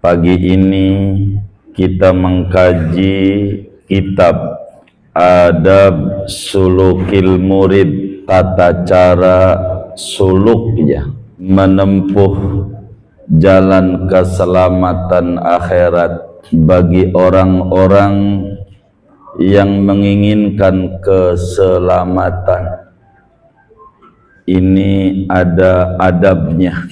Pagi ini kita mengkaji kitab Adab Sulukil Murid, tata cara suluknya menempuh jalan keselamatan akhirat bagi orang-orang yang menginginkan keselamatan. Ini ada adabnya,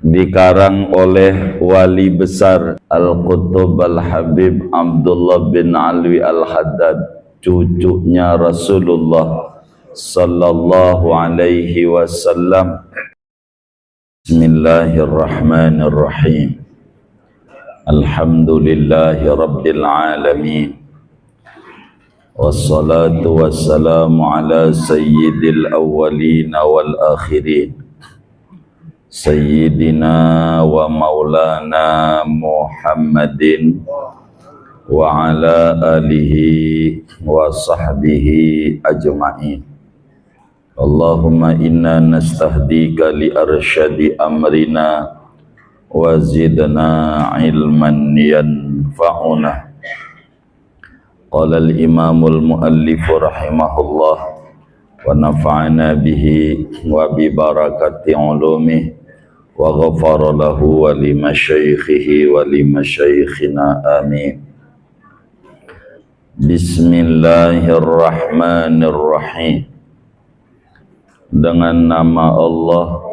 dikarang oleh wali besar Al-Qutub Al-Habib Abdullah bin Alwi Al-Haddad, cucunya Rasulullah sallallahu alaihi wasallam. Bismillahirrahmanirrahim. Alhamdulillahi rabbil alamin. Wassalatu wassalamu ala sayyidil awwalin wal akhirin, Sayyidina wa maulana Muhammadin wa ala alihi wa sahbihi ajma'in. Allahumma inna nastahdika li arsyadi amrina wa zidna ilman yanfa'una. Qala al-imamul muallif rahimahullah wa nafa'ana bihi wa bi barakati ulumih wa ghafara lahu wa li masyaikhihi wa li masyaikhina amin. Bismillahirrahmanirrahim. Dengan nama Allah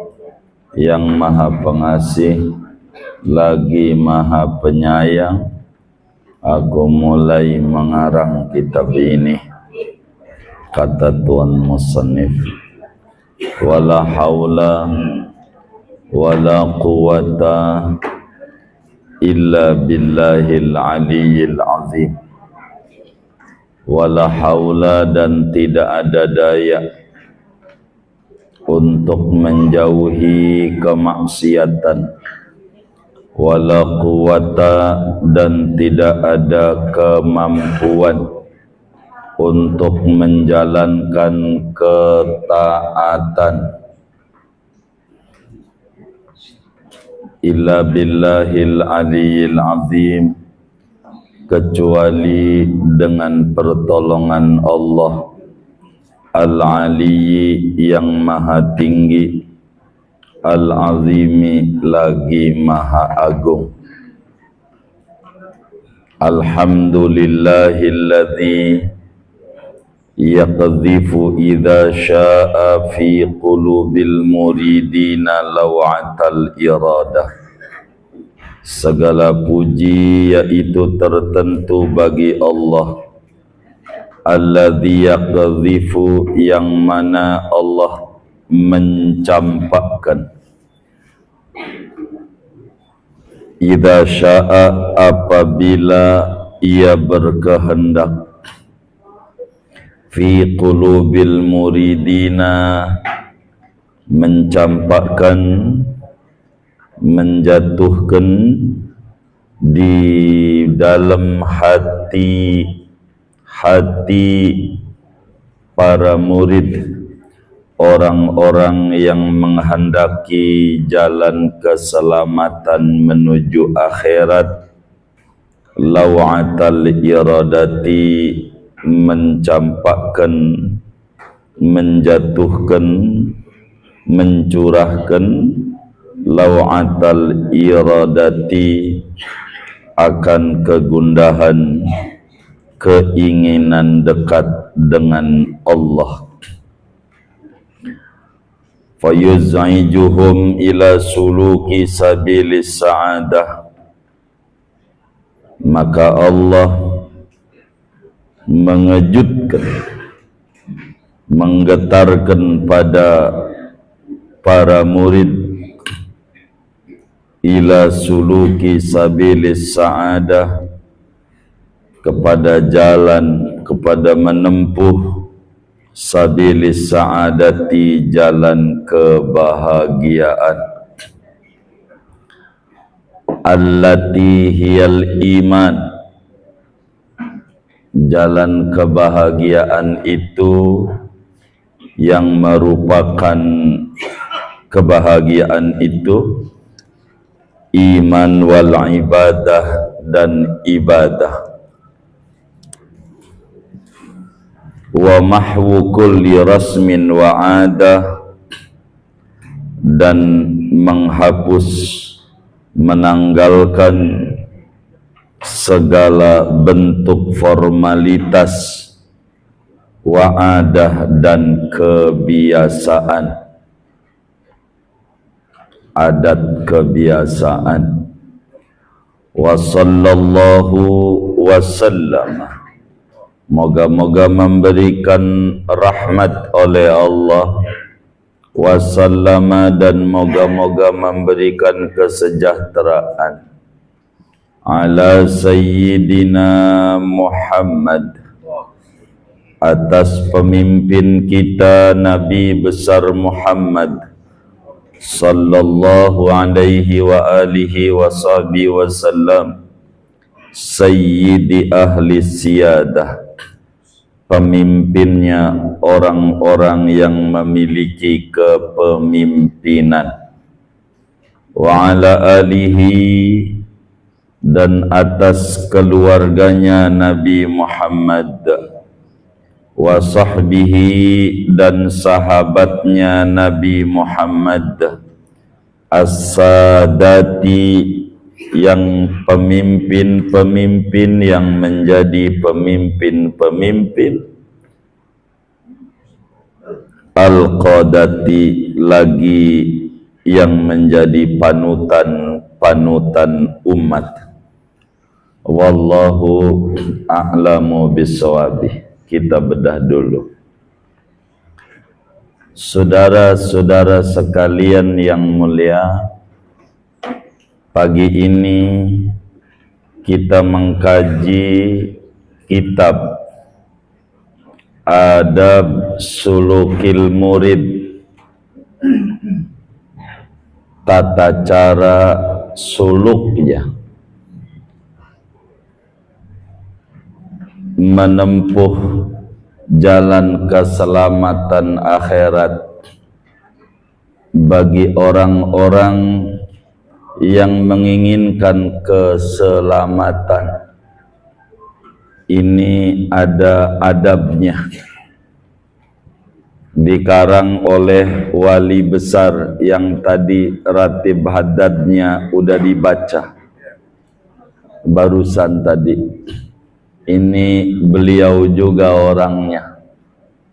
yang Maha Pengasih lagi Maha Penyayang, aku mulai mengarang kitab ini. Kata Tuan Musannif, wala haula wala quwata illa billahil aliyyil azim. Wala haula, dan tidak ada daya untuk menjauhi kemaksiatan. Wala quwata, dan tidak ada kemampuan untuk menjalankan ketaatan. Illa billahil aliyyil azim, kecuali dengan pertolongan Allah Al-Aliyyi, yang maha tinggi, Al-Azimi, lagi maha agung. Alhamdulillahilladzi yaqdhifu idza syaa fi qulubil muridina law'atal iradah. Segala puji yaitu tertentu bagi Allah, alladzi yaqdhifu, yang mana Allah mencampakkan, idza syaa, apabila ia berkehendak, fi qulubil muridina, mencampakkan, menjatuhkan di dalam hati para murid, orang-orang yang menghendaki jalan keselamatan menuju akhirat, law'atal iradati, mencampakkan, menjatuhkan, mencurahkan, law'atal iradati, akan kegundahan, keinginan dekat dengan Allah. Fayuz'ijuhum ila suluki sabilis sa'adah, maka Allah mengejutkan, menggetarkan pada para murid, ila suluki sabilis sa'adah, kepada jalan, kepada menempuh sabilis sa'adati, jalan kebahagiaan, allati hiyal iman, jalan kebahagiaan itu yang merupakan kebahagiaan itu iman wal ibadah dan ibadah, wa mahwu kulli rasmin wa adah, dan menghapus, menanggalkan segala bentuk formalitas, wa'adah dan kebiasaan, adat kebiasaan. Wa sallallahu wasallam, moga-moga memberikan rahmat oleh Allah, wasallama, dan moga-moga memberikan kesejahteraan ala sayyidina Muhammad, atas pemimpin kita Nabi besar Muhammad sallallahu alaihi wa alihi wa sahbihi wasallam, sayyidi ahli siyadah, pemimpinnya orang-orang yang memiliki kepemimpinan, wa ala alihi, dan atas keluarganya Nabi Muhammad, wa sahbihi, dan sahabatnya Nabi Muhammad, as-sadati, yang pemimpin-pemimpin yang menjadi pemimpin-pemimpin, al-qadati, lagi yang menjadi panutan-panutan umat. Wallahu a'lamu bissawabih. Kita bedah dulu. Saudara-saudara sekalian yang mulia, pagi ini kita mengkaji kitab Adab Sulukil Murid, tata cara suluknya menempuh jalan keselamatan akhirat bagi orang-orang yang menginginkan keselamatan. Ini ada adabnya, dikarang oleh wali besar yang tadi ratib haddadnya udah dibaca barusan tadi. Ini beliau juga orangnya,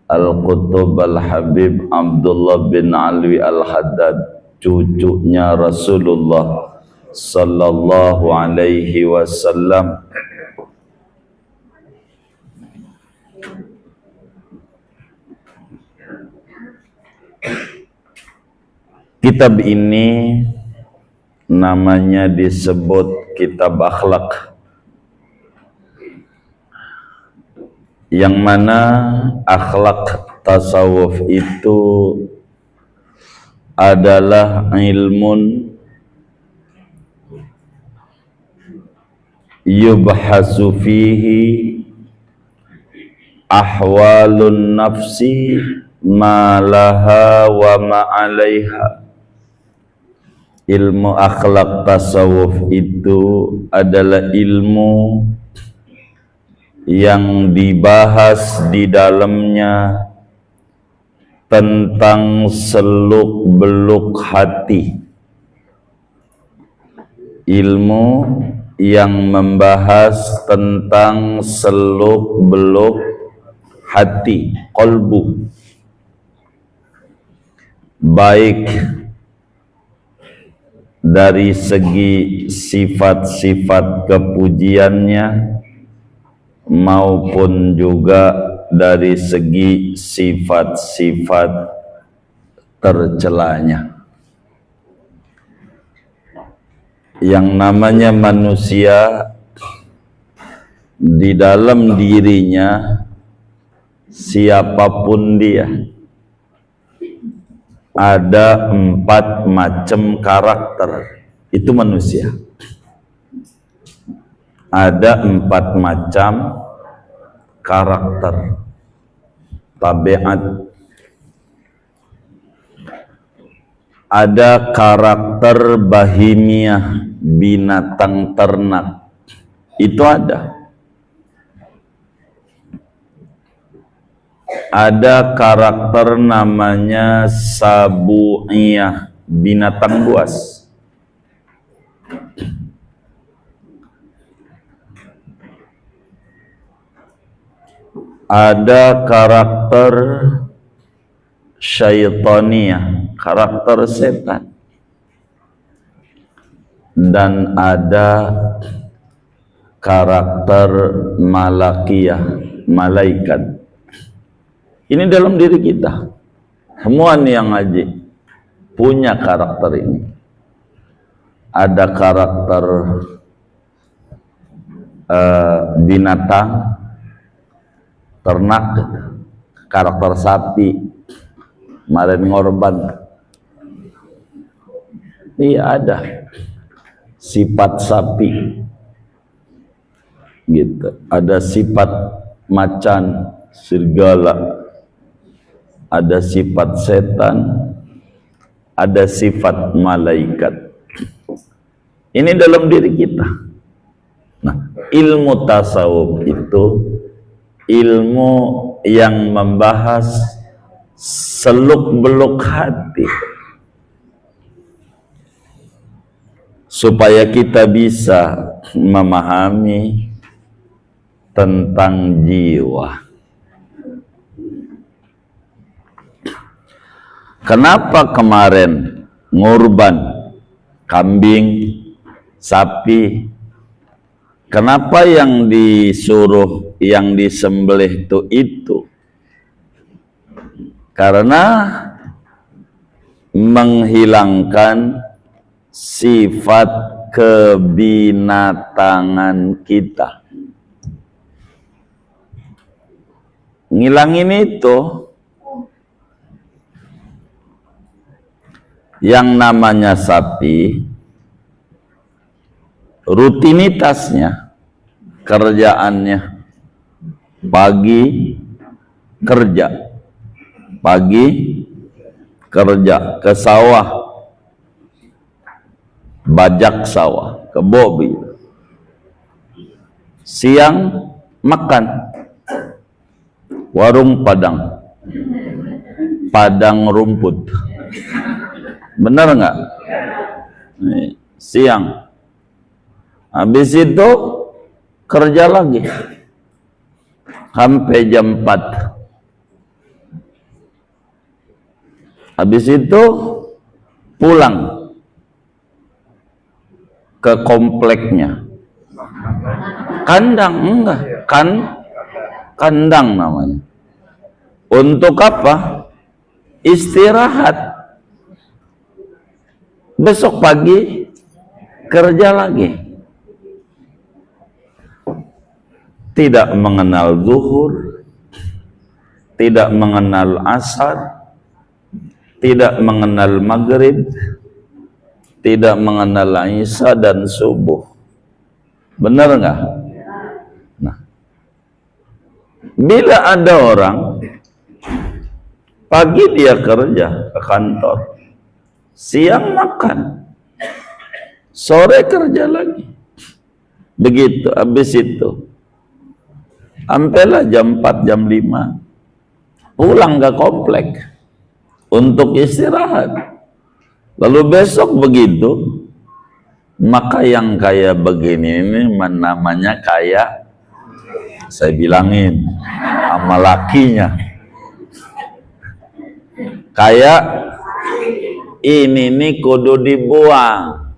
Al-Qutub Al-Habib Abdullah bin Alwi Al-Haddad, cucunya Rasulullah sallallahu alaihi wasallam. Kitab ini namanya disebut kitab akhlak, yang mana akhlak tasawuf itu adalah ilmun yubhasu fihi ahwalun nafsi ma laha wa ma alaiha. Ilmu akhlak tasawuf itu adalah ilmu yang dibahas di dalamnya tentang seluk-beluk hati. Ilmu yang membahas tentang seluk-beluk hati, qalbu, baik dari segi sifat-sifat kepujiannya maupun juga dari segi sifat-sifat tercelanya. Yang namanya manusia, di dalam dirinya siapapun dia, ada 4 macam karakter. Itu manusia. Ada 4 macam karakter, tabiat. Ada karakter bahimiah, binatang ternak, itu ada. Ada karakter namanya sabu'iyah, binatang buas. Ada karakter syaitaniyah, karakter setan. Dan ada karakter malakiyah, malaikat. Ini dalam diri kita. Semua nih yang ngaji punya karakter ini. Ada karakter binatang, ternak, karakter sapi, kemarin ngorban. Iya ada sifat sapi, gitu. Ada sifat macan, serigala. Ada sifat setan, ada sifat malaikat. Ini dalam diri kita. Nah, ilmu tasawuf itu ilmu yang membahas seluk-beluk hati, supaya kita bisa memahami tentang jiwa. Kenapa kemarin ngurban kambing, sapi? Kenapa yang disuruh, yang disembelih itu? Karena menghilangkan sifat kebinatangan kita. Ngilangin itu. Yang namanya sapi, rutinitasnya, kerjaannya, pagi kerja, ke sawah, bajak sawah, ke bobi, siang makan, warung padang rumput. Benar nggak? Siang, habis itu kerja lagi sampai jam 4. Habis itu pulang ke kompleknya. Kandang enggak? Kandang namanya. Untuk apa? Istirahat. Besok pagi kerja lagi. Tidak mengenal zuhur, tidak mengenal asar, tidak mengenal maghrib, tidak mengenal isya dan subuh. Benar nggak? Nah, bila ada orang pagi dia kerja ke kantor, siang makan, sore kerja lagi. Begitu, habis itu sampailah jam 4, jam 5 pulang ke komplek untuk istirahat. Lalu besok begitu. Maka yang kayak begini ini namanya kayak, saya bilangin sama lakinya, kayak ini nih kudu dibuang,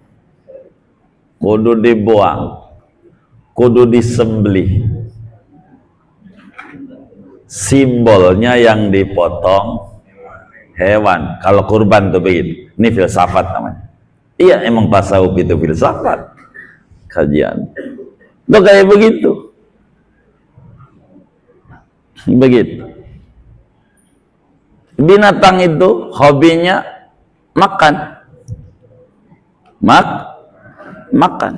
kudu disembelih. Simbolnya yang dipotong hewan. Kalau kurban tuh begitu. Ini filsafat namanya. Iya, emang tasawuf itu filsafat. Kajian. Tuh kayak begitu. Begitu. Binatang itu hobinya makan. Makan.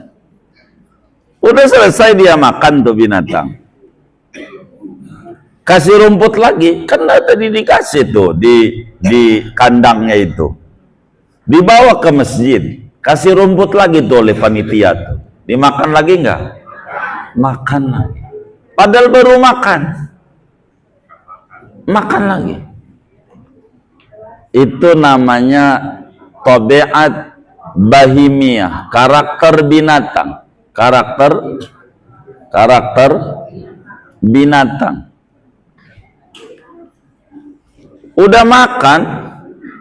Udah selesai dia makan tuh binatang. Kasih rumput lagi, kan tadi dikasih tuh di kandangnya itu. Dibawa ke masjid, Kasih rumput lagi tuh oleh panitia tuh. Dimakan lagi enggak? Makan lagi. Padahal baru makan. Makan lagi. Itu namanya tabiat bahimiyah, karakter binatang. Karakter binatang. Udah makan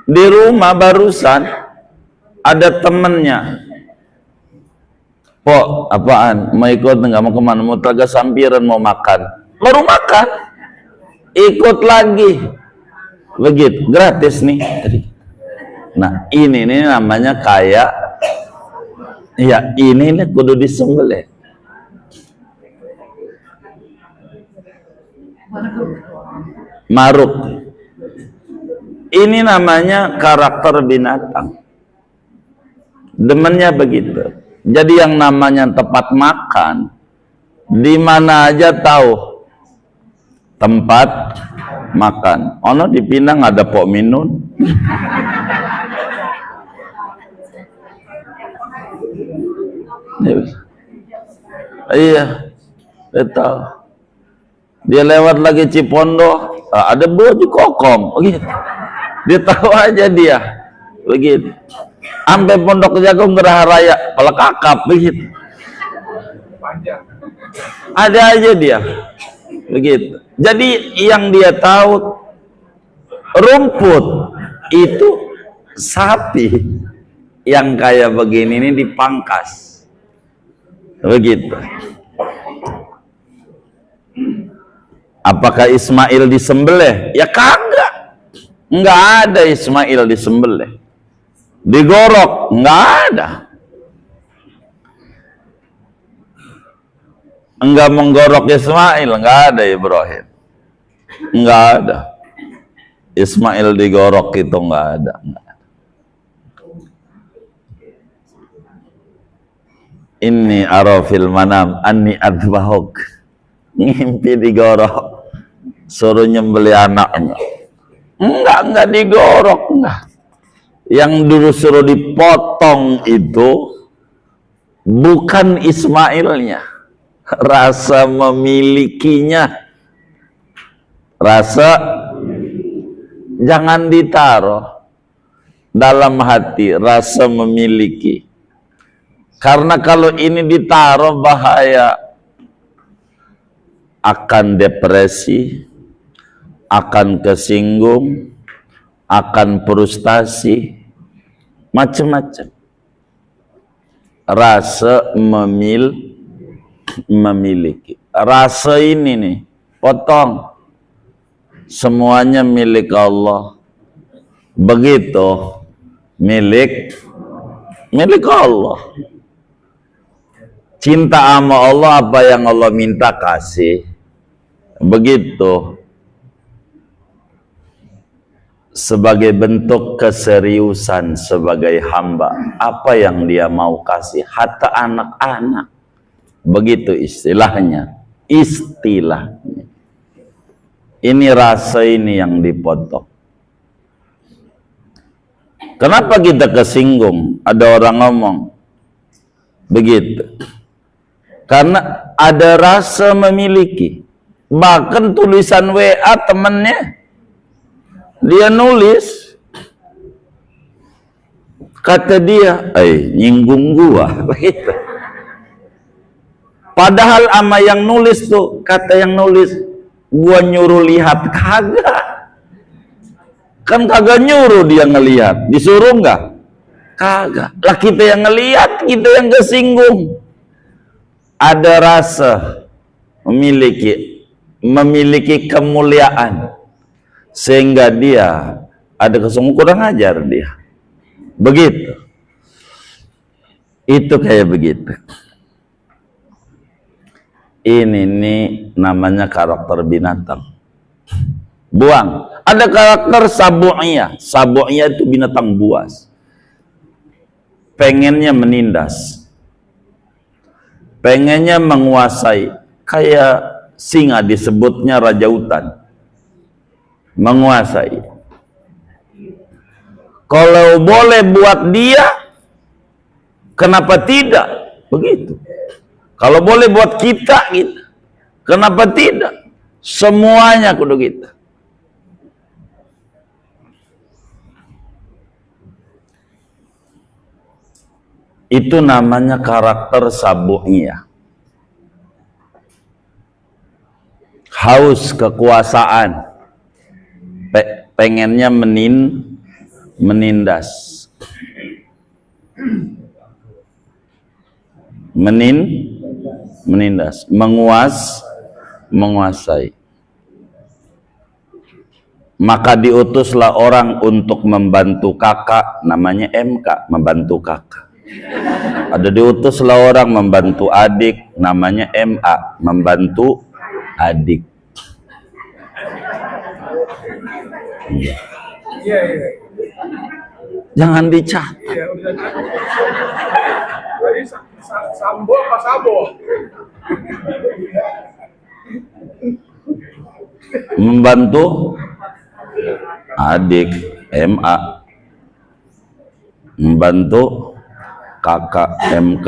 di rumah barusan ada temennya. Pok, apaan? Mau ikut nggak? Mau kemana? Mau telaga sampiran, mau makan. Baru makan, ikut lagi. Begitu, gratis nih. Nah, ini namanya kayak, ya ini nih kudu disembelih. Maruk. Ini namanya karakter binatang. Demennya begitu. Jadi yang namanya tempat makan, di mana aja tahu tempat makan. Ono di Pinang ada pok minun. Iya, betul. Dia lewat lagi Cipondo, ada baju kokom, begitu. Dia tahu aja dia, begitu. Sampai Pondok Jagung Geraha Raya, pelekakap, begitu. Ada aja dia, begitu. Jadi yang dia tahu rumput itu sapi yang kayak begini ini dipangkas, begitu. Apakah Ismail disembelih? Ya kagak. Enggak ada Ismail disembelih. Digorok? Enggak ada. Enggak menggorok Ismail, enggak ada Ibrahim. Enggak ada. Ismail digorok itu enggak ada. Inni arafil manam anni adbahuk. Ngimpi digorok, suruh nyembeli anaknya. Enggak digorok, enggak. Yang dulu suruh dipotong itu bukan Ismailnya, rasa memilikinya. Rasa jangan ditaruh dalam hati, rasa memiliki. Karena kalau ini ditaruh bahaya, akan depresi, akan kesinggung, akan frustasi, macam-macam. Rasa memiliki. Rasa ini nih, potong. Semuanya milik Allah. Begitu milik Allah. Cinta sama Allah, apa yang Allah minta kasih. Begitu. Sebagai bentuk keseriusan sebagai hamba, apa yang dia mau kasih, hatta anak-anak. Begitu istilahnya. Ini rasa ini yang dipotong. Kenapa kita kesinggung? Ada orang ngomong begitu. Karena ada rasa memiliki. Bahkan tulisan WA temennya, dia nulis, kata dia, nyinggung gua, begitu. Padahal ama yang nulis tuh, kata yang nulis, gua nyuruh lihat, kagak. Kan kagak nyuruh dia ngelihat, disuruh enggak? Kagak. Lah kita yang ngelihat, kita yang kesinggung. Ada rasa memiliki kemuliaan, sehingga dia ada kesungguhan, kurang ajar dia. Begitu. Itu kayak begitu. Ini nih namanya karakter binatang. Buang. Ada karakter sabu'iyah. Sabu'iyah itu binatang buas. Pengennya menindas. Pengennya menguasai. Kayak singa disebutnya raja hutan. Menguasai. Kalau boleh buat dia, Kenapa tidak? Begitu. Kalau boleh buat kita, kenapa tidak? Semuanya kudu kita. Itu namanya karakter sabu'iyah. Haus kekuasaan. Pengennya menindas. Menindas. Menguasai. Maka diutuslah orang untuk membantu kakak, namanya MK, membantu kakak. Ada diutuslah orang membantu adik, namanya MA, membantu adik. Iya. Jangan dicatat. Sambo apa Sabo? Membantu adik, MA, membantu kakak, MK.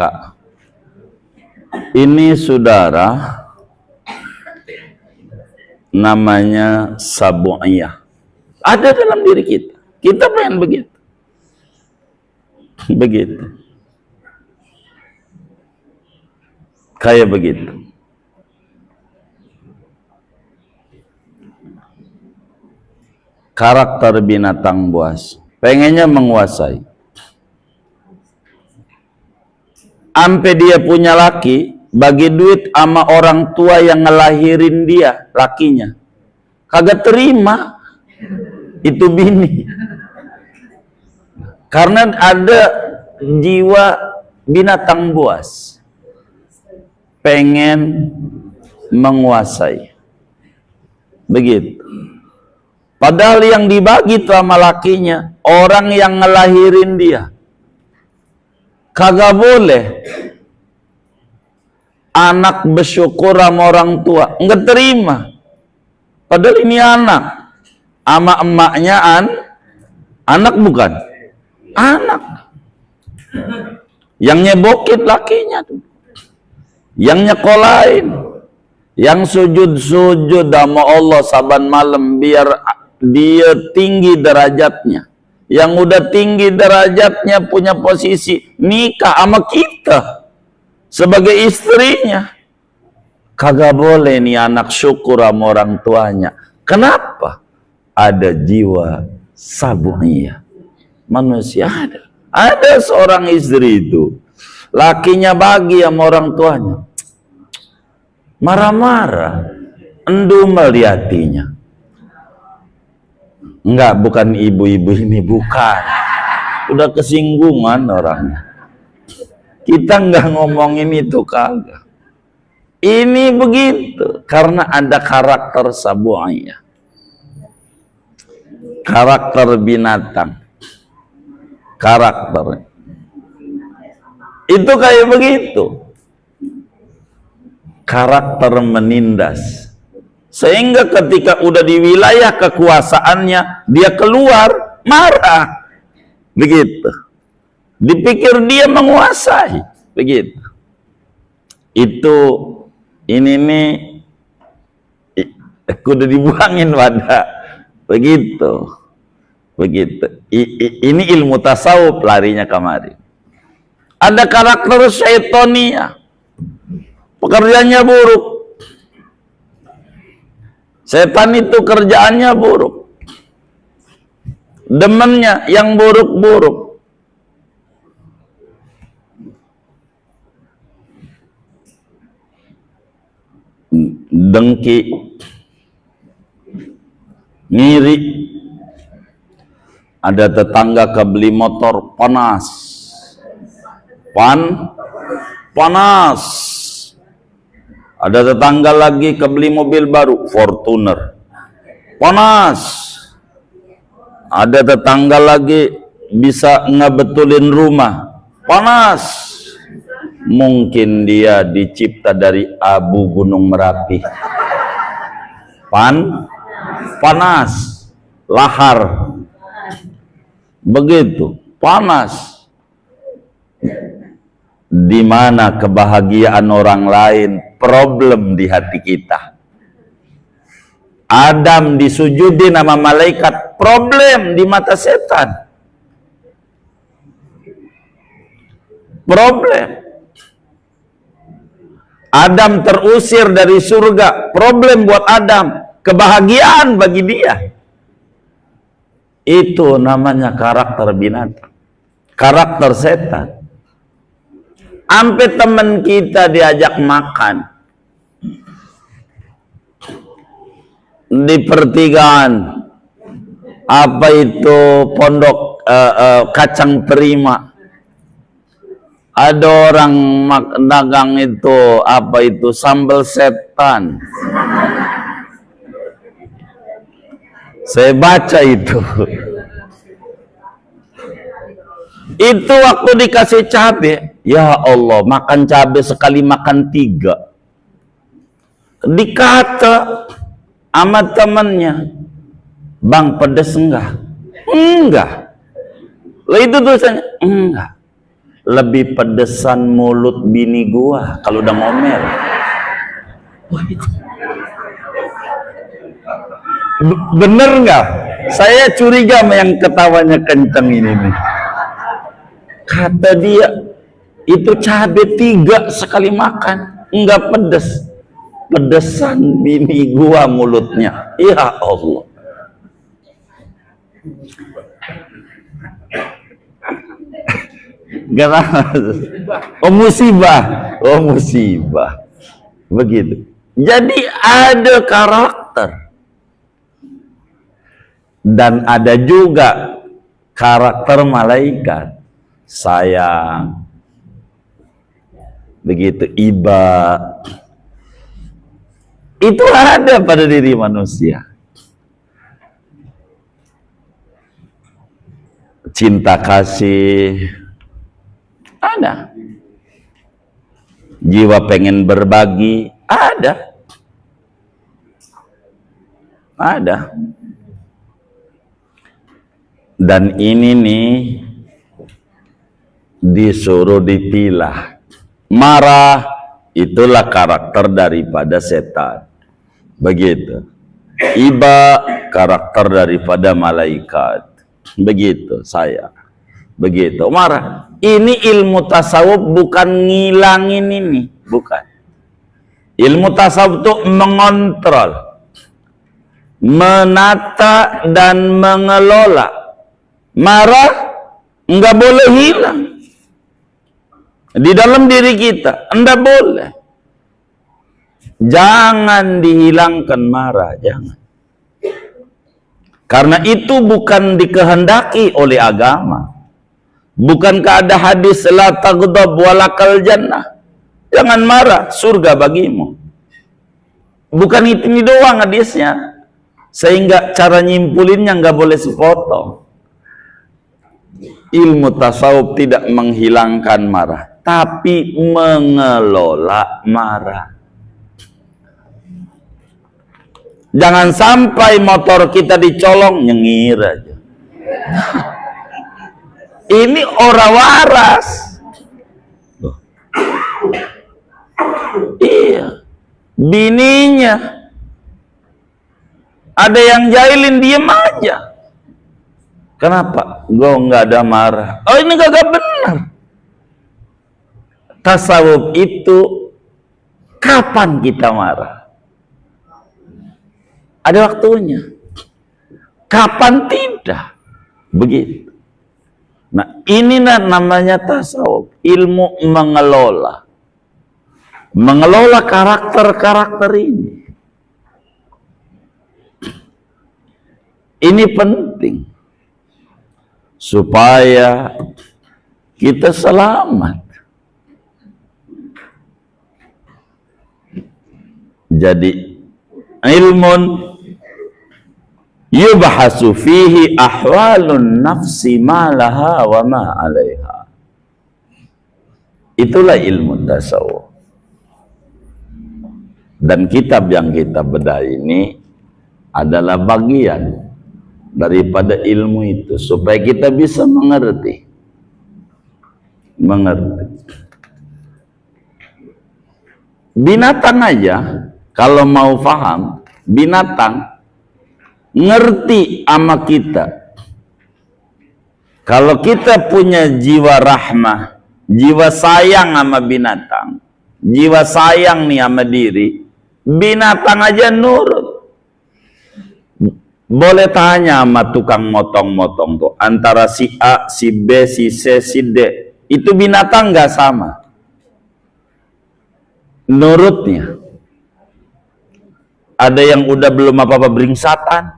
Ini saudara namanya sabu'iyah. Ada dalam diri kita. Kita pengen begitu. Begitu. Kayak begitu. Karakter binatang buas. Pengennya menguasai. Ampe dia punya laki, bagi duit sama orang tua yang ngelahirin dia, lakinya. Kagak terima. Itu bini. Karena ada jiwa binatang buas. Pengen menguasai. Begitu. Padahal yang dibagi itu sama lakinya, orang yang ngelahirin dia. Kagak boleh anak bersyukur sama orang tua, enggak terima. Padahal ini anak, sama emaknya anak bukan? Anak. Yang nyebokit lakinya tuh, yang nyekolahin, yang sujud-sujud sama Allah saban malam biar dia tinggi derajatnya. Yang udah tinggi derajatnya punya posisi nikah sama kita sebagai istrinya. Kagak boleh nih anak syukur sama orang tuanya. Kenapa? Ada jiwa sabu'iyah. Manusia ada. Ada seorang istri itu, lakinya bagi sama orang tuanya. Marah-marah, endu meliatinya. Enggak, bukan ibu-ibu ini, bukan. Udah kesinggungan orangnya. Kita enggak ngomongin itu, kagak. Ini begitu, karena ada karakter sabu'iyah. Karakter binatang. Karakter. Itu kayak begitu. Karakter menindas. Sehingga ketika udah di wilayah kekuasaannya, dia keluar, marah. Begitu. Dipikir dia menguasai. Begitu. Itu, ini nih, kudu dibuangin wadah. Begitu. Begitu. Ini ilmu tasawuf larinya kemari. Ada karakter syaitonia. Pekerjaannya buruk. Setan itu kerjaannya buruk. Demennya yang buruk-buruk. Dengki. Ngiri. Ada tetangga kebeli motor panas. Panas. Ada tetangga lagi kebeli mobil baru, Fortuner. Panas. Ada tetangga lagi bisa ngebetulin rumah. Panas. Mungkin dia dicipta dari abu Gunung Merapi. Panas. Lahar. Begitu. Panas. di mana kebahagiaan orang lain problem di hati kita. Adam disujudi nama malaikat, problem di mata setan. Problem. Adam terusir dari surga, problem buat Adam, kebahagiaan bagi dia. Itu namanya karakter binatang, karakter setan. Sampai teman kita diajak makan di pertigaan, apa itu pondok kacang prima, ada orang dagang itu apa itu sambal setan. Saya baca itu waktu dikasih cabai, ya Allah, makan cabai sekali makan 3. Dikata sama temannya, bang pedes enggak? Enggak. Lah itu tulisannya enggak. Lebih pedesan mulut bini gua kalau udah ngomel. Bener nggak? Saya curiga sama yang ketawanya kenceng ini nih. Kata dia, itu cabai 3 sekali makan, enggak pedes. Pedesan bini gua mulutnya. Ya Allah. Oh musibah. Oh musibah. Begitu. Jadi ada karakter. Dan ada juga karakter malaikat. Sayang. Begitu, iba. Itu ada pada diri manusia. Cinta kasih ada. Jiwa pengen berbagi ada. Ada. Dan ini nih disuruh dipilah. Marah itulah karakter daripada setan. Begitu. Iba karakter daripada malaikat. Begitu saya. Begitu. Marah. Ini ilmu tasawuf bukan ngilangin ini, bukan. Ilmu tasawuf itu mengontrol, menata dan mengelola. Marah enggak boleh hilang di dalam diri kita, enggak boleh. Jangan dihilangkan marah, jangan. Karena itu bukan dikehendaki oleh agama. Bukankah ada hadis la taghdab walakal jannah? Jangan marah, surga bagimu. Bukan itu ini doang hadisnya. Sehingga cara nyimpulinnya nggak boleh sepotong. Ilmu tasawuf tidak menghilangkan marah, tapi mengelola marah. Jangan sampai motor kita dicolong, nyengir aja. Ini orang waras. Iya. Bininya ada yang jahilin, diem aja. Kenapa? Gue nggak ada marah. Oh ini kagak benar. Tasawuf itu kapan kita marah? Ada waktunya. Kapan tidak? Begitu. Nah, inilah namanya tasawuf, ilmu mengelola. Mengelola karakter-karakter ini. Ini penting. Supaya kita selamat. Jadi, ilmun yubhasu fihi ahwalun nafsi ma laha wa ma alaiha. Itulah ilmu tasawuf. Dan kitab yang kita bedah ini adalah bagian daripada ilmu itu supaya kita bisa mengerti. Binatang aja kalau mau paham, binatang ngerti sama kita. Kalau kita punya jiwa rahmah, jiwa sayang sama binatang, jiwa sayang nih sama diri, binatang aja nurut. Boleh tanya sama tukang motong-motong tuh, antara si A, si B, si C, si D, itu binatang nggak sama nurutnya. Ada yang udah belum apa-apa beringsatan,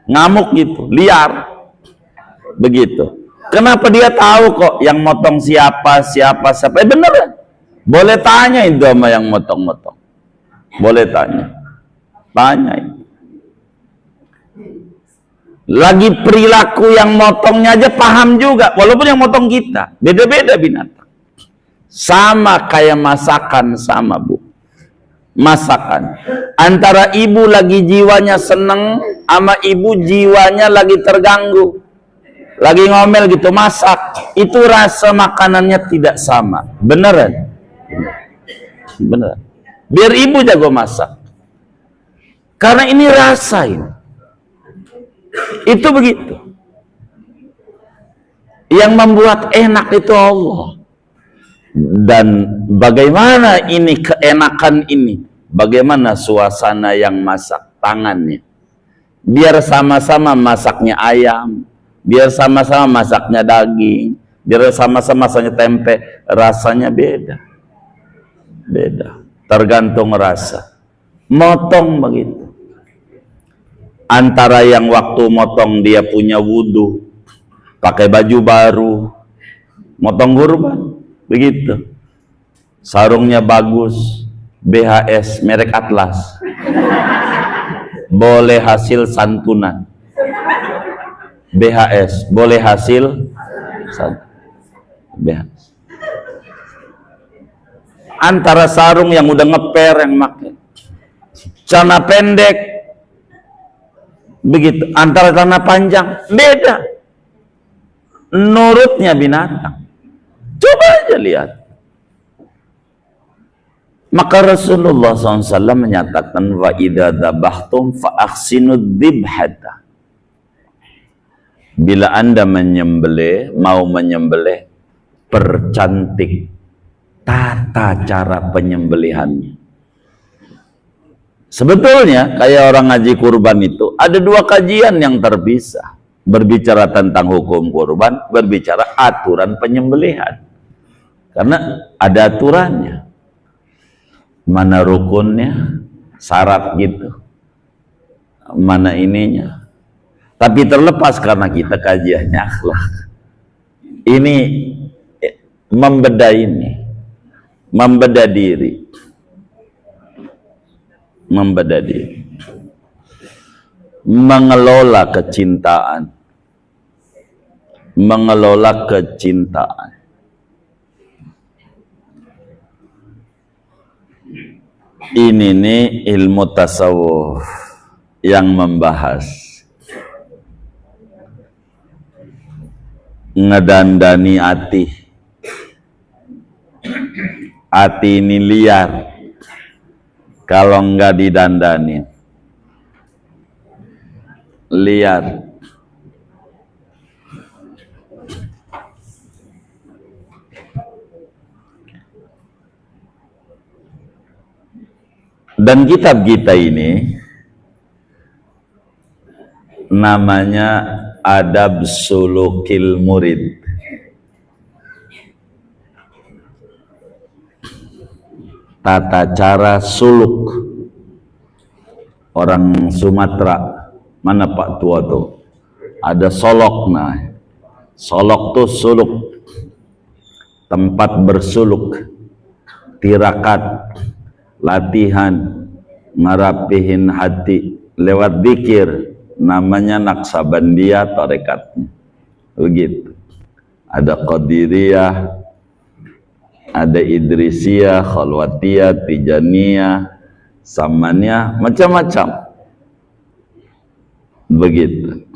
ngamuk gitu, liar, begitu. Kenapa dia tahu kok yang motong siapa? Bener, boleh tanya itu sama yang motong-motong, boleh tanya itu. Lagi perilaku yang motongnya aja paham juga, walaupun yang motong kita beda-beda binatang. Sama kayak masakan, sama Bu, masakan antara ibu lagi jiwanya seneng sama ibu jiwanya lagi terganggu, lagi ngomel gitu, masak, itu rasa makanannya tidak sama. Beneran, beneran. Biar ibu jago masak, karena ini rasain. Itu begitu. Yang membuat enak itu Allah. Dan bagaimana ini keenakan ini? Bagaimana suasana yang masak tangannya? Biar sama-sama masaknya ayam, biar sama-sama masaknya daging, biar sama-sama masaknya tempe, rasanya beda. Beda. Tergantung rasa. Motong begitu. Antara yang waktu motong dia punya wudhu, pakai baju baru, motong kurban, begitu. Sarungnya bagus, BHS, merek Atlas. Boleh hasil santunan. BHS, boleh hasil BHS. Antara sarung yang udah ngeper yang pakai, celana pendek, begitu. Antara celana panjang, beda. Nurutnya binatang. Coba aja lihat. Maka Rasulullah SAW menyatakan, wa idza dzabhtum fa ahsinud dzibhata. Bila Anda menyembelih, mau menyembelih, percantik tata cara penyembelihannya. Sebetulnya kayak orang ngaji kurban itu ada dua kajian yang terpisah. Berbicara tentang hukum kurban, berbicara aturan penyembelihan. Karena ada aturannya. Mana rukunnya, syarat gitu. Mana ininya. Tapi terlepas karena kita kajiannya akhlak. Ini membeda diri. Membeda diri, mengelola kecintaan, ini nih ilmu tasawuf yang membahas ngedandani hati ini liar kalau enggak didandani, liar. Dan kitab kita ini namanya Adab Sulukil Murid. Tata cara suluk orang Sumatera. Mana Pak tua tuh? Ada solok. Nah, solok tuh suluk, tempat bersuluk, tirakat, latihan, ngarapihin hati lewat zikir, namanya Naksabandia tarekatnya. Begitu. Ada Qadiriyah, ada Idrisiyah, Khalwatiyah, Tijaniyah, Samaniyah, macam-macam. Begitu.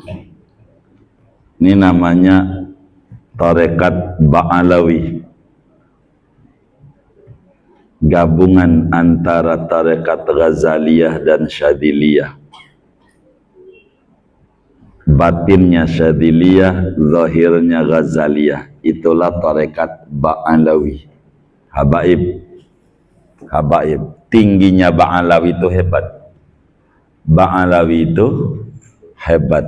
Ini namanya tarekat Ba'alawi. gabungan antara tarekat Ghazaliyah dan Syadiliyah. Batinnya Syadiliyah, zahirnya Ghazaliyah. Itulah tarekat Ba'alawi. Habaib. Tingginya Ba'alawi itu hebat. Ba'alawi itu hebat.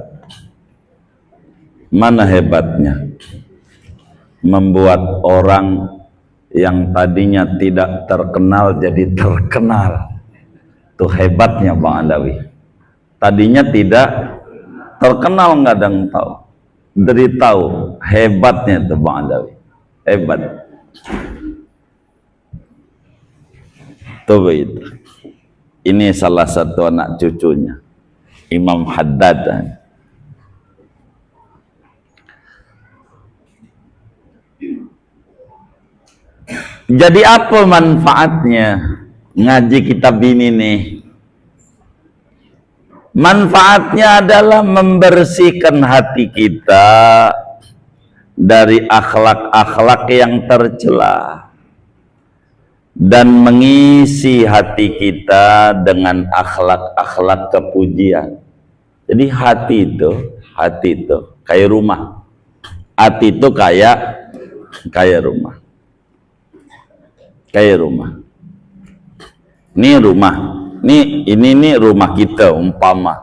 Mana hebatnya? Membuat orang yang tadinya tidak terkenal jadi terkenal. Itu hebatnya Bang Alawi. Tadinya tidak terkenal, nggak ada yang tahu. Dari tahu hebatnya itu Bang Alawi. Hebat. Tuh begitu. Ini salah satu anak cucunya Imam Haddad. Jadi apa manfaatnya ngaji kitab ini nih? Manfaatnya adalah membersihkan hati kita dari akhlak-akhlak yang tercela dan mengisi hati kita dengan akhlak-akhlak kepujian. Jadi hati itu kayak rumah. Hati itu kayak rumah. Kayak rumah. Ini rumah. Ini rumah kita umpama.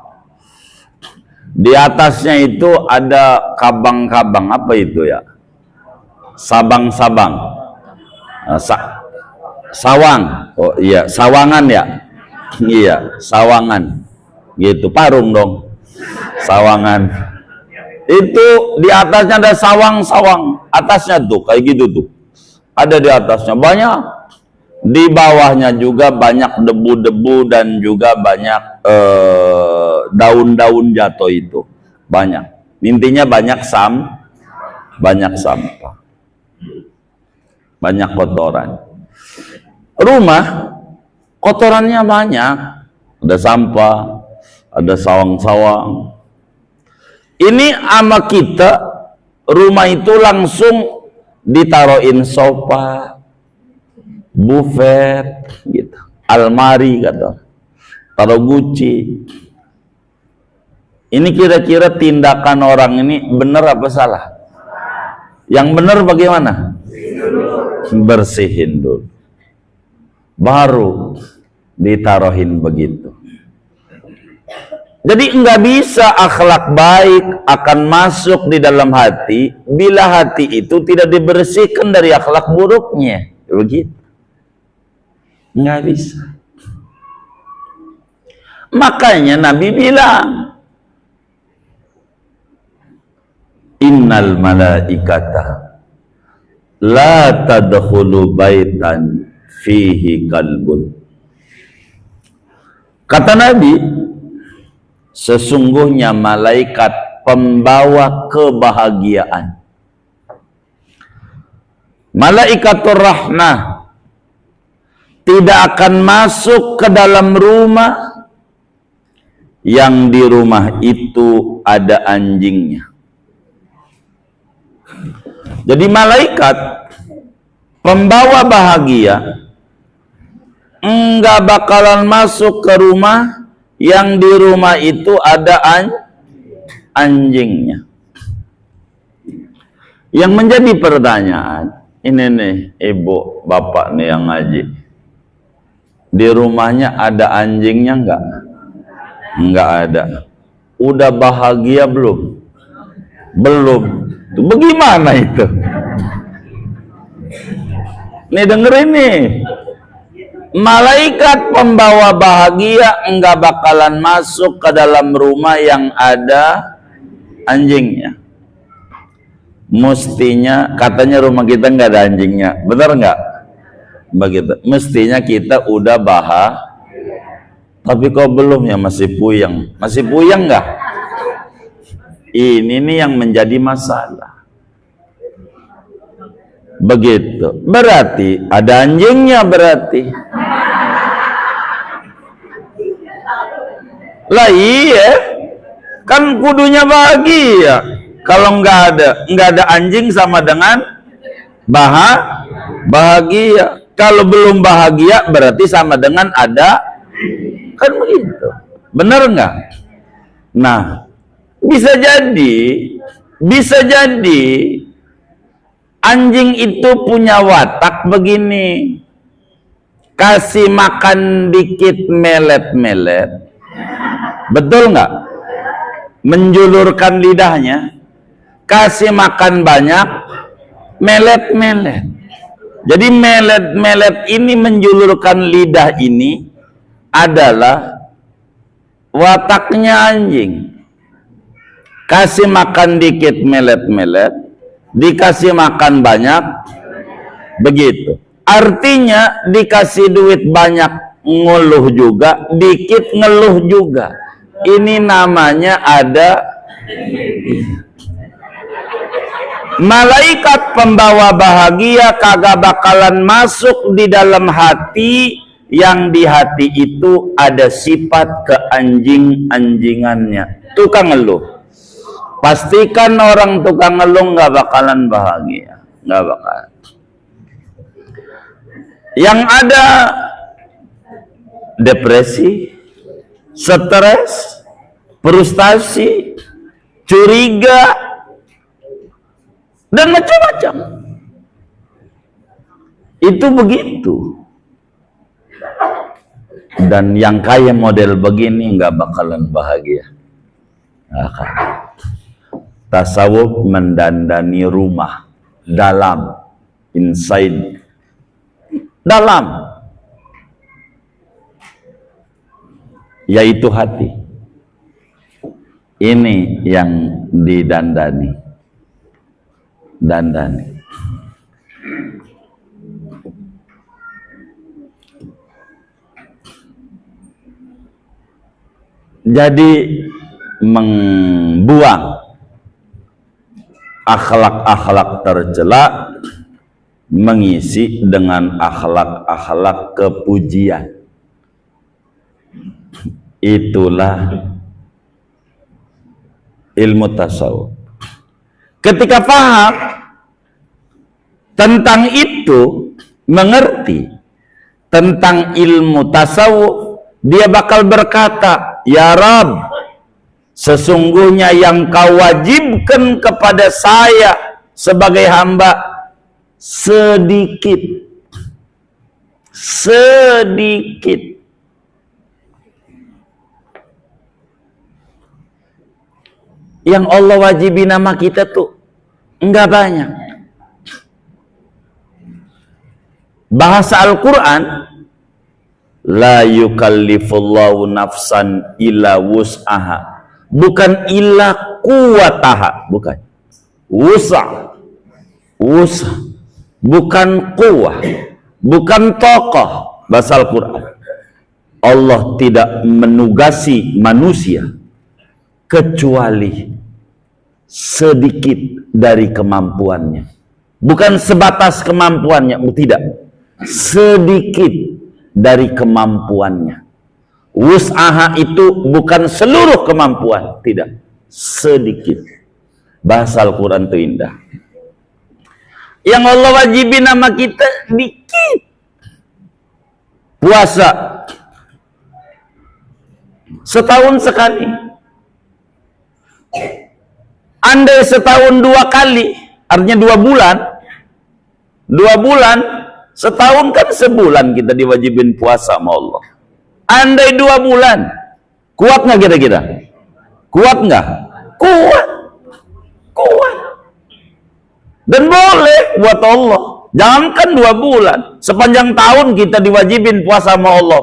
Di atasnya itu ada kabang-kabang, apa itu ya? Sabang-sabang. Sawang. Oh iya, sawangan ya. Iya, sawangan. Gitu, parung dong. Sawangan. Itu di atasnya ada sawang-sawang. Atasnya tuh kayak gitu tuh. Ada di atasnya banyak. Di bawahnya juga banyak debu-debu dan juga banyak daun-daun jatuh itu. Banyak. Intinya banyak sampah. Banyak kotoran. Rumah kotorannya banyak. Ada sampah, ada sawang-sawang. Ini sama kita, rumah itu langsung ditaruhin sofa, buffet gitu, almari kata, taruh guci. Ini kira-kira tindakan orang ini benar apa salah? Yang benar bagaimana? Bersihin dulu, baru ditaruhin begitu. Jadi enggak bisa akhlak baik akan masuk di dalam hati bila hati itu tidak dibersihkan dari akhlak buruknya. Begitu. Nggak bisa. Makanya Nabi bilang, innal malaikata la tadkhulu baitan fihi kalbun. Kata Nabi, sesungguhnya malaikat pembawa kebahagiaan, malaikatur rahmah, tidak akan masuk ke dalam rumah yang di rumah itu ada anjingnya. Jadi malaikat pembawa bahagia enggak bakalan masuk ke rumah yang di rumah itu ada anjingnya. Yang menjadi pertanyaan, ini nih ibu bapak nih yang ngaji, di rumahnya ada anjingnya enggak? Enggak ada. Udah bahagia belum? Belum. Bagaimana itu? Nih dengerin nih. Malaikat pembawa bahagia enggak bakalan masuk ke dalam rumah yang ada anjingnya. Mestinya, katanya rumah kita enggak ada anjingnya. Benar enggak? Begitu. Mestinya kita udah tapi kok belum ya, masih puyeng. Masih puyeng enggak? Ini nih yang menjadi masalah. Begitu. Berarti ada anjingnya berarti. Lah iya. Kan kudunya bahagia. Kalau nggak ada anjing sama dengan bahagia. Kalau belum bahagia berarti sama dengan ada, kan begitu. Benar nggak? Nah, bisa jadi anjing itu punya watak begini. Kasih makan dikit melet-melet. Betul nggak? Menjulurkan lidahnya. Kasih makan banyak melet-melet. Jadi melet-melet ini menjulurkan lidah ini adalah wataknya anjing. Kasih makan dikit melet-melet, dikasih makan banyak, begitu. Artinya dikasih duit banyak ngeluh juga, dikit ngeluh juga. Ini namanya ada malaikat pembawa bahagia kagak bakalan masuk di dalam hati, yang di hati itu ada sifat keanjing-anjingannya. Tukang ngeluh. Pastikan orang tukang ngeluh nggak bakalan bahagia, nggak bakalan. Yang ada depresi, stres, frustasi, curiga, dan macam-macam. Itu begitu. Dan yang kaya model begini nggak bakalan bahagia. Akan. Tasawuf mendandani rumah dalam, inside, dalam, yaitu hati. Ini yang didandani. Jadi membuang akhlak-akhlak tercela, mengisi dengan akhlak-akhlak kepujian. Itulah ilmu tasawuf. Ketika paham tentang itu, mengerti tentang ilmu tasawuf, dia bakal berkata, ya Rabb, sesungguhnya yang kau wajibkan kepada saya sebagai hamba sedikit. Yang Allah wajibin nama kita tuh enggak banyak. Bahasa Al-Quran, la yukallifullahu nafsan illa wus'aha. Bukan illa kuwataha, bukan. Wus'a. Bukan kuwah, bukan tokoh. Bahasa Al-Quran, Allah tidak menugasi manusia kecuali sedikit dari kemampuannya. Bukan sebatas kemampuannya, tidak. Sedikit dari kemampuannya. Wus'aha itu bukan seluruh kemampuan, tidak. Sedikit. Bahasa Al-Quran itu indah. Yang Allah wajibin nama kita dikit. Puasa setahun sekali. Andai setahun 2 kali, artinya 2 bulan. 2 bulan, setahun kan sebulan kita diwajibin puasa sama Allah. Andai 2 bulan, kuat nggak kira-kira? Kuat nggak? Kuat. Dan boleh buat Allah. Jangankan 2 bulan, sepanjang tahun kita diwajibin puasa sama Allah.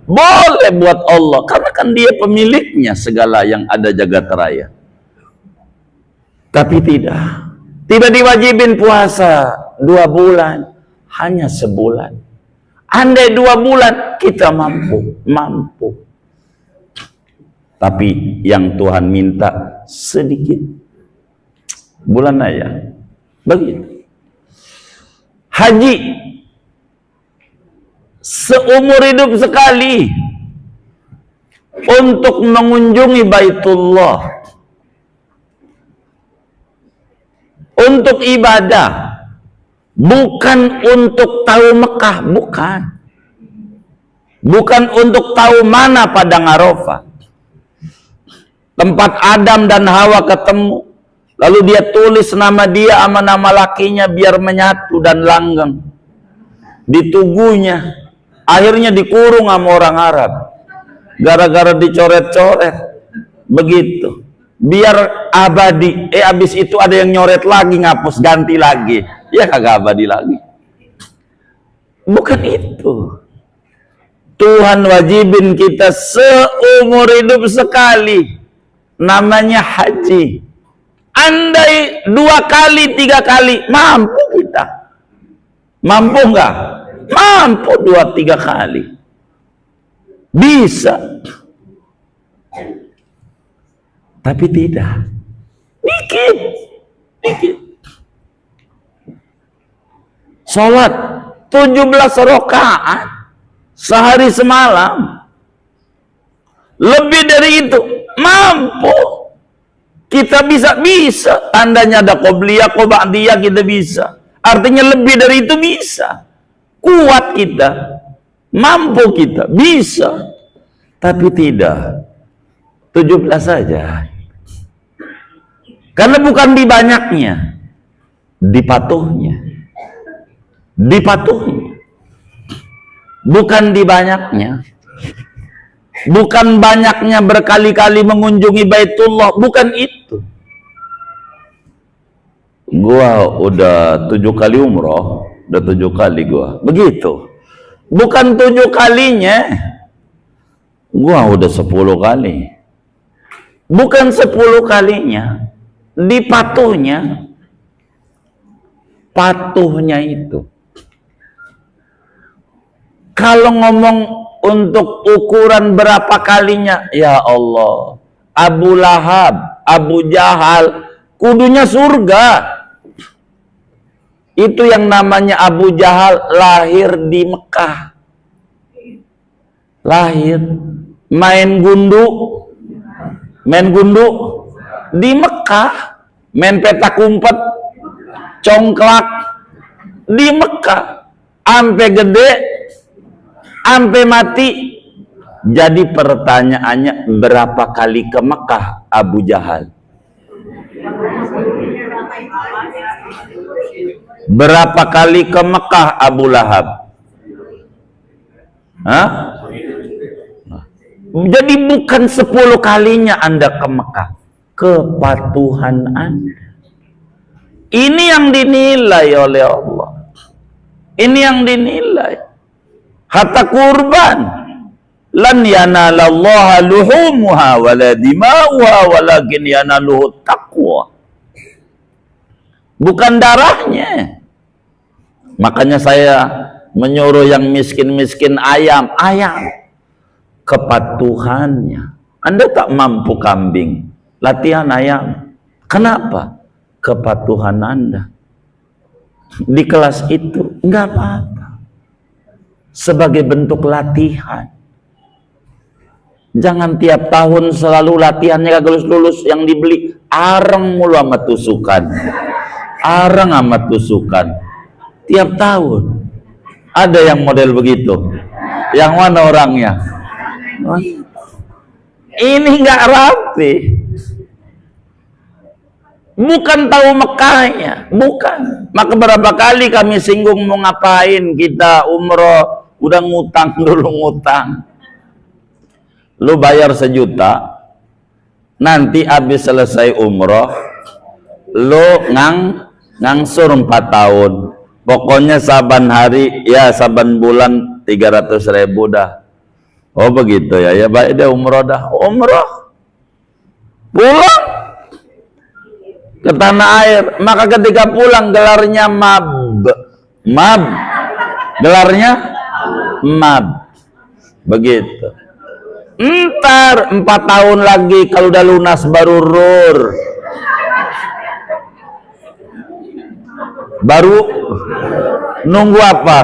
Boleh buat Allah, karena kan Dia pemiliknya segala yang ada jagat raya. Tapi tidak diwajibin puasa 2 bulan, hanya sebulan. Andai 2 bulan kita mampu. Tapi yang Tuhan minta sedikit. Bulan aja. Begitu. Haji seumur hidup sekali untuk mengunjungi Baitullah, untuk ibadah, Bukan untuk tahu Mekah, bukan. Bukan untuk tahu mana padang Arafah, tempat Adam dan Hawa ketemu. Lalu dia tulis nama dia sama nama lakinya biar menyatu dan langgeng di tubuhnya. Akhirnya dikurung sama orang Arab gara-gara dicoret-coret begitu, biar abadi. Abis itu ada yang nyoret lagi, ngapus, ganti lagi, ya kagak abadi lagi. Bukan itu. Tuhan wajibin kita seumur hidup sekali, namanya haji. Andai 2 kali, 3 kali, mampu kita. Mampu enggak? Mampu 2-3 kali. Bisa. Tapi tidak. Dikit. Dikit. Sholat 17 rakaat sehari semalam. Lebih dari itu mampu. Kita bisa. Tandanya ada qobliyah, qoba'diyah, kita bisa. Artinya lebih dari itu bisa. Kuat kita. Mampu kita. Bisa. Tapi tidak. 17 saja. Karena bukan di banyaknya. Di patuhnya. Di patuhnya. Bukan di banyaknya. Bukan banyaknya berkali-kali mengunjungi Baitullah, bukan itu. Gua udah 7 kali umroh, udah 7 kali gua. Begitu. Bukan 7 kalinya. Gua udah 10 kali. Bukan 10 kalinya. Di patuhnya. Patuhnya itu. Kalau ngomong untuk ukuran berapa kalinya, ya Allah, Abu Lahab, Abu Jahal, kudunya surga. Itu yang namanya Abu Jahal lahir di Mekah. Lahir, main gundu di Mekah, main petak umpet, congklak di Mekah, ampe gede, ampe mati. Jadi pertanyaannya, berapa kali ke Mekah Abu Jahal? Berapa kali ke Mekah Abu Lahab? Hah? Jadi bukan 10 kalinya Anda ke Mekah, kepatuhan Anda. Ini yang dinilai oleh Allah. Ini yang dinilai. Hatta kurban, lan yanalallaha luhumuha wala dima'uha walakin yanaluhu taqwa. Bukan darahnya. Makanya saya menyuruh yang miskin-miskin ayam. Kepatuhannya. Anda tak mampu kambing, latihan ayam. Kenapa? Kepatuhan Anda. Di kelas itu enggak apa-apa. Sebagai bentuk latihan. Jangan tiap tahun selalu latihannya kagak lulus-lulus, yang dibeli areng mulu sama tusukan. Areng sama tusukan. Tiap tahun. Ada yang model begitu. Yang mana orangnya? Ini enggak rapi. Bukan tahu Mekahnya, bukan. Maka berapa kali kami singgung mau ngapain kita umroh, udah ngutang dulu, ngutang. Lu bayar 1 juta, nanti habis selesai umroh, lu ngangsur 4 tahun. Pokoknya saban hari, ya saban bulan 300.000 dah. Oh begitu ya, ya baik deh umroh dah. Umroh, pulang ke tanah air. Maka ketika pulang gelarnya mab, gelarnya mab, begitu. Ntar 4 tahun lagi kalau udah lunas baru rur, baru nunggu apa?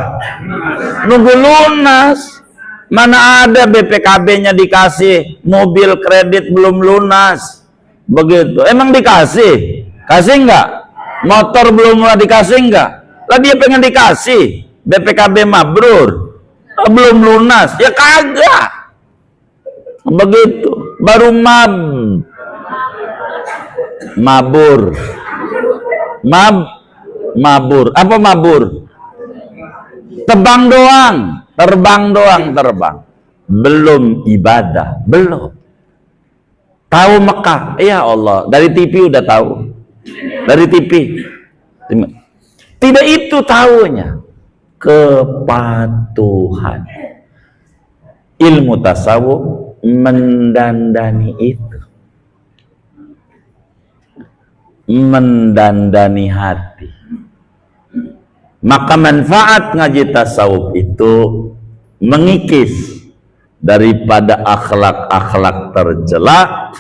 Nunggu lunas. Mana ada BPKB-nya dikasih, mobil kredit belum lunas, begitu. Emang dikasih? Kasih enggak? Motor belum mulai dikasih enggak? Lah dia pengen dikasih BPKB mabrur, belum lunas, ya kagak. Begitu, baru mabur. Apa mabur? Terbang doang. Belum ibadah, belum. Tahu Mekah, ya Allah, dari TV udah tahu. Dari TV. Tidak itu tahunya. Kepatuhan. Ilmu tasawuf mendandani itu. Mendandani hati. Maka manfaat ngaji tasawuf itu mengikis daripada akhlak-akhlak tercela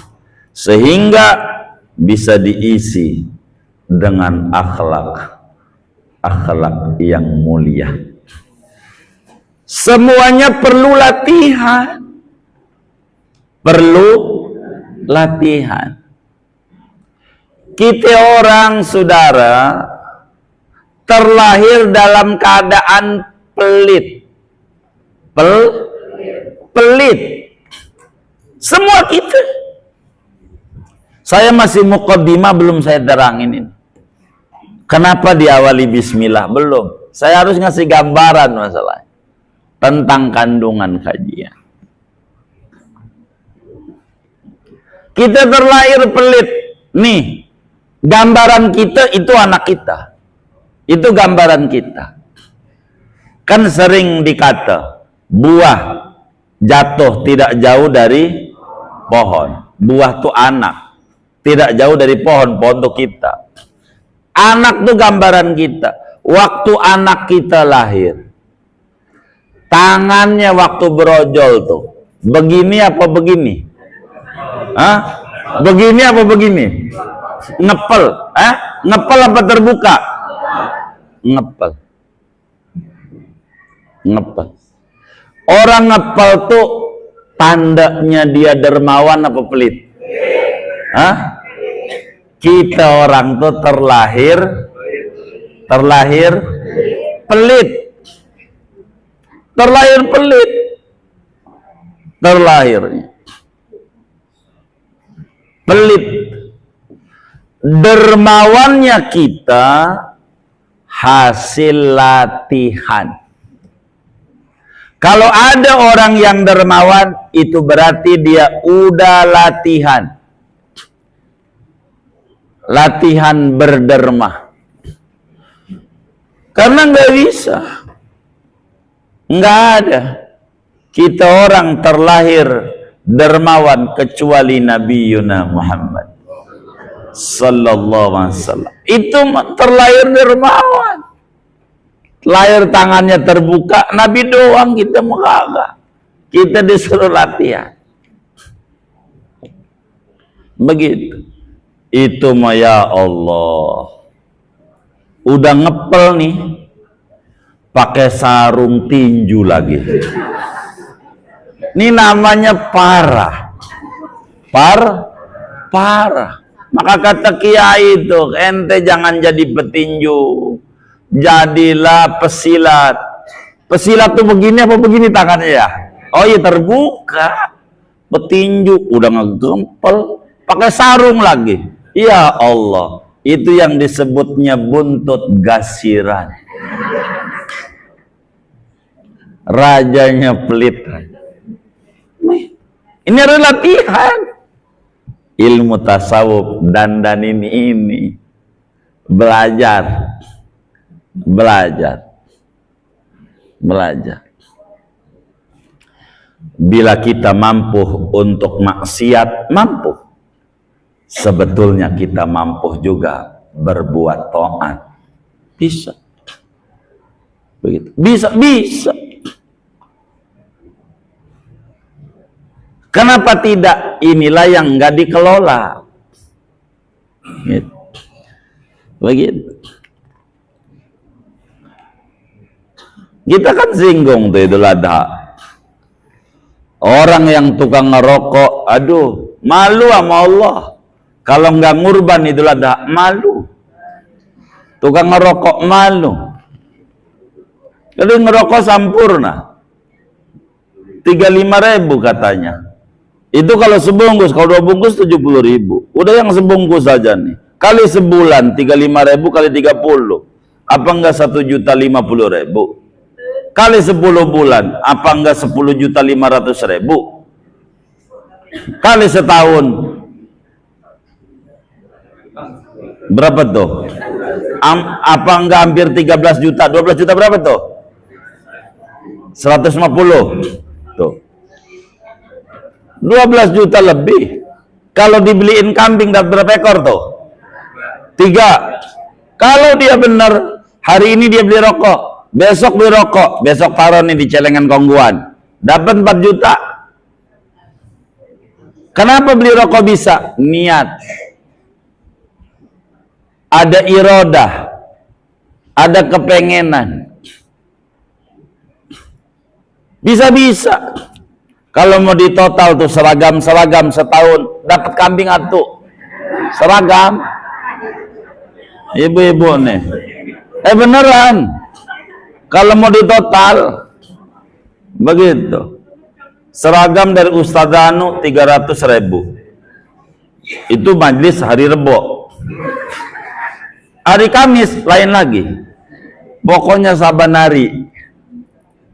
sehingga bisa diisi dengan akhlak yang mulia. Semuanya perlu latihan. Kita orang saudara terlahir dalam keadaan pelit. Semua kita. Saya masih muqaddimah, belum saya terangin ini. Kenapa diawali bismillah? Belum. Saya harus ngasih gambaran masalah tentang kandungan kajian. Kita terlahir pelit. Nih, gambaran kita itu anak kita. Itu gambaran kita. Kan sering dikata, buah jatuh tidak jauh dari pohon. Buah tuh anak. Tidak jauh dari pohon tuh kita. Anak tuh gambaran kita. Waktu anak kita lahir, tangannya waktu berojol tuh, begini apa begini? Hah? Begini apa begini? Ngepel. Ngepel apa terbuka? Ngepel. Orang ngepel tuh tandanya dia dermawan apa pelit? Hah? Kita orang tuh terlahir pelit. Terlahirnya pelit. Dermawannya kita hasil latihan. Kalau ada orang yang dermawan, itu berarti dia udah latihan berderma. Karena nggak bisa, nggak ada kita orang terlahir dermawan kecuali Nabi Yuna Muhammad sallallahu alaihi wasallam. Itu terlahir dermawan. Lahir tangannya terbuka, Nabi doang, kita kagak. Kita disuruh latihan. Begitu. Itu mah ya Allah. Udah ngepel nih, pakai sarung tinju lagi. Ini namanya parah. Parah. Maka kata kiai itu, ente jangan jadi petinju, jadilah pesilat. Pesilat tuh begini apa begini tangannya ya? Oh iya, terbuka. Petinju udah ngegempel, pakai sarung lagi. Ya Allah, itu yang disebutnya buntut gasiran. Rajanya pelit. Ini adalah latihan. Ilmu tasawuf dandan ini. Belajar. Bila kita mampu untuk maksiat, mampu. Sebetulnya kita mampu juga berbuat taat. Bisa. Begitu. Bisa. Kenapa tidak? Inilah yang nggak dikelola. Gitu. Begitu. Kita kan singgung tuh Idul Adha. Orang yang tukang ngerokok, aduh, malu sama Allah. Kalau nggak ngurban Idul Adha, malu. Tukang ngerokok malu. Jadi ngerokok sampurna 35.000 katanya. Itu kalau sebungkus, kalau 2 bungkus 70.000. Udah yang sebungkus saja nih. Kali sebulan 35.000 kali 30. Apa enggak 1.050.000? Kali 10 bulan, apa enggak 10.500.000? Kali setahun berapa tuh? Apa enggak hampir 13 juta? 12 juta berapa tuh? 150 tuh. 12 juta lebih. Kalau dibeliin kambing dapat berapa ekor tuh? 3. Kalau dia benar, hari ini dia beli rokok, besok beli rokok, besok taruh nih di celengan kongguan, dapat 4 juta. Kenapa beli rokok bisa? Niat. Ada irodah, ada kepengenan. Bisa-bisa. Kalau mau di total tuh seragam setahun dapat kambing atu. Seragam. Ibu-ibu nih. Beneran. Kalau mau di total begitu. Seragam dari Ustadz Anu 300.000. Itu majlis hari Rebo. Hari Kamis lain lagi. Pokoknya saban hari.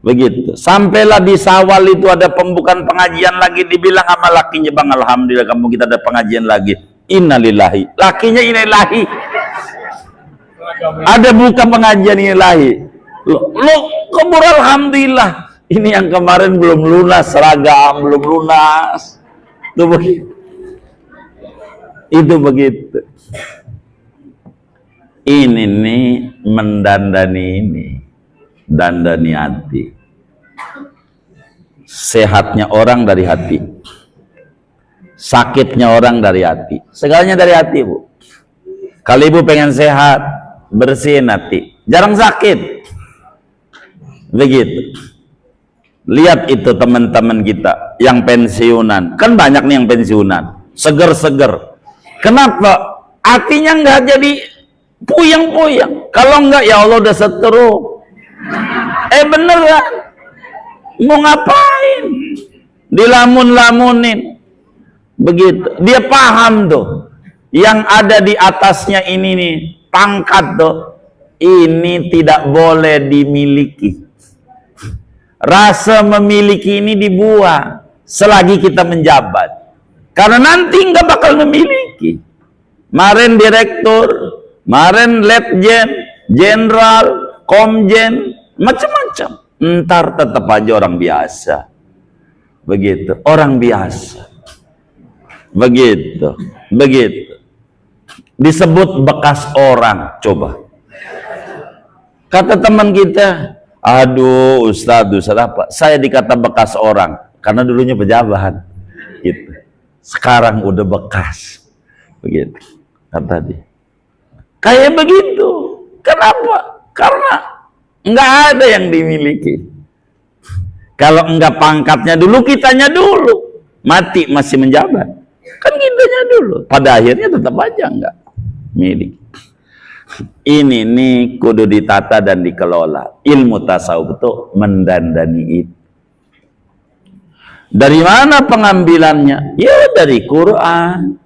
Begitu. Sampailah di Sawal itu ada pembukaan pengajian lagi, dibilang sama lakinya, "Bang, alhamdulillah kamu kita ada pengajian lagi." Innalillahi. Lakinya innalillahi. Ada buka pengajian innalillahi. Lo kebur alhamdulillah. Ini yang kemarin belum lunas, seragam belum lunas. Itu begitu. Itu begitu. Ini nih mendandani ini. Dandani hati. Sehatnya orang dari hati, sakitnya orang dari hati, segalanya dari hati, Bu. Kalau ibu pengen sehat, bersihin hati, jarang sakit. Begitu. Lihat itu teman-teman kita yang pensiunan, kan banyak nih yang pensiunan, seger-seger. Kenapa? Hatinya nggak jadi puyeng-puyeng. Kalau nggak, ya Allah udah seteruk. Beneran. Mau ngapain? Dilamun-lamunin. Begitu. Dia paham tuh. Yang ada di atasnya ini nih, pangkat tuh. Ini tidak boleh dimiliki. Rasa memiliki ini dibuang selagi kita menjabat. Karena nanti nggak bakal memiliki. Kemarin direktur, kemarin letjen, jenderal, komjen, macam-macam. Ntar tetap aja orang biasa. Begitu, orang biasa. Begitu, begitu. Disebut bekas orang, coba. Kata teman kita, "Aduh, Ustadz apa? Saya dikata bekas orang karena dulunya pejabat." Gitu. Sekarang udah bekas. Begitu, kata dia. Kayak begitu. Kenapa? Karena nggak ada yang dimiliki. Kalau enggak pangkatnya dulu, kitanya dulu. Mati masih menjabat. Kan kitanya dulu. Pada akhirnya tetap aja enggak milik. Ini nih kudu ditata dan dikelola. Ilmu tasawuf itu mendandani itu. Dari mana pengambilannya? Ya dari Quran.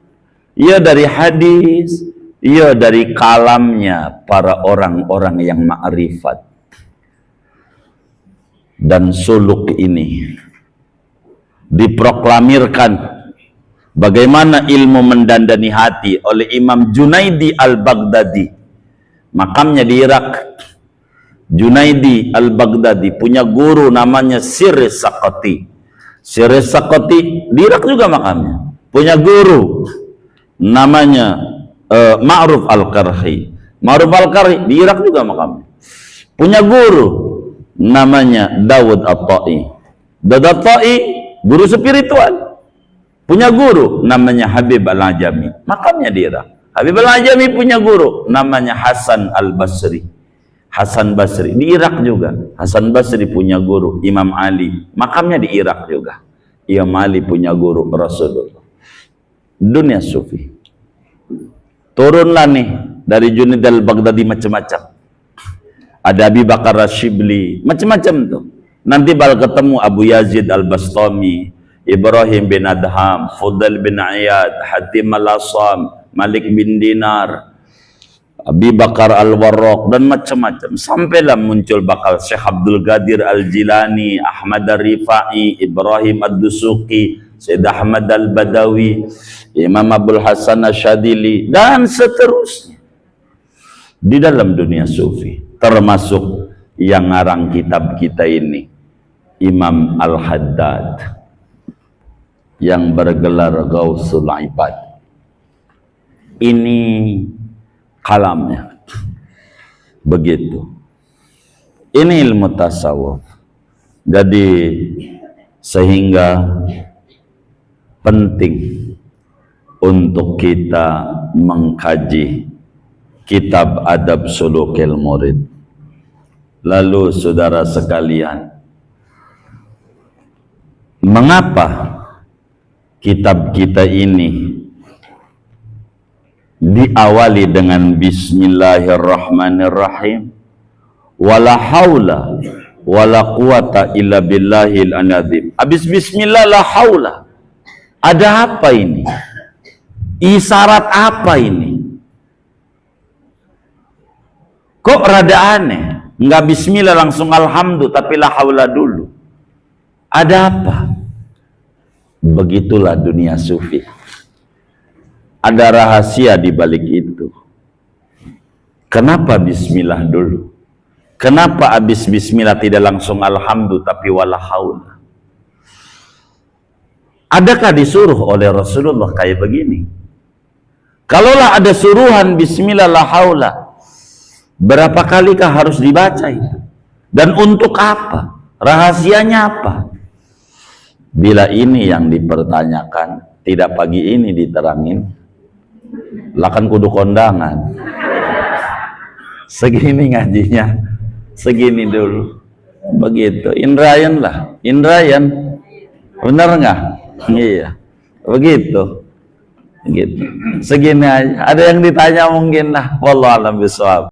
Ya dari hadis. Ya dari kalamnya para orang-orang yang ma'rifat. Dan suluk ini diproklamirkan bagaimana ilmu mendandani hati oleh Imam Junaidi al-Baghdadi, makamnya di Irak. Junaidi al-Baghdadi punya guru namanya Siris Sakoti. Siris Sakoti di Irak juga makamnya. Punya guru namanya Ma'ruf al-Qarhi. Ma'ruf al-Qarhi di Irak juga makamnya. Punya guru namanya Dawud At-Ta'i. Dawud At-Ta'i guru spiritual. Punya guru namanya Habib Al-Ajami, makamnya di Irak. Habib Al-Ajami punya guru namanya Hasan Al-Basri. Hasan Basri di Irak juga. Hasan Basri punya guru Imam Ali, makamnya di Irak juga. Imam Ali punya guru Rasulullah. Dunia sufi. Turunlah nih dari Junaid al-Baghdadi macam-macam. ada Abi Bakar Asyibli, macam-macam tuh. Nanti bakal ketemu Abu Yazid Al-Bastami, Ibrahim bin Adham, Fudail bin Iyad, Hatim Al-Asam, Malik bin Dinar, Abi Bakar Al-Warraq, dan macam-macam. Sampailah muncul bakal Syekh Abdul Qadir Al-Jilani, Ahmad Al-Rifai, Ibrahim Ad-Dusuki, Syed Ahmad Al-Badawi, Imam Abdul Hasan Asyadili, dan seterusnya. Di dalam dunia sufi, termasuk yang ngarang kitab kita ini, Imam Al-Haddad, yang bergelar Gausul Ibad. Ini kalamnya. Begitu. Ini ilmu tasawuf. Jadi sehingga penting untuk kita mengkaji kitab Adab Sulukil Murid. Lalu saudara sekalian, mengapa kitab kita ini diawali dengan Bismillahirrahmanirrahim, wala haula wala quwata illa billahil anadzim. Habis bismillah la haula. Ada apa ini? Isyarat apa ini? Kok rada aneh? Enggak bismillah langsung alhamdulillah, tapi la haula dulu. Ada apa? Begitulah dunia sufi. Ada rahasia di balik itu. Kenapa bismillah dulu? Kenapa habis bismillah tidak langsung alhamdulillah tapi wala haula? Adakah disuruh oleh Rasulullah kayak begini? Kalaulah ada suruhan bismillah la haula, berapa kalikah harus dibaca itu? Dan untuk apa? Rahasianya apa? Bila ini yang dipertanyakan, tidak pagi ini diterangin, lakan kudu kondangan. Segini ngajinya, segini dulu. Begitu, Indrayan lah, Indrayan. Benar nggak? Iya, begitu. Gitu. Segini aja. Ada yang ditanya mungkin lah. Wallahu a'lam bishawab.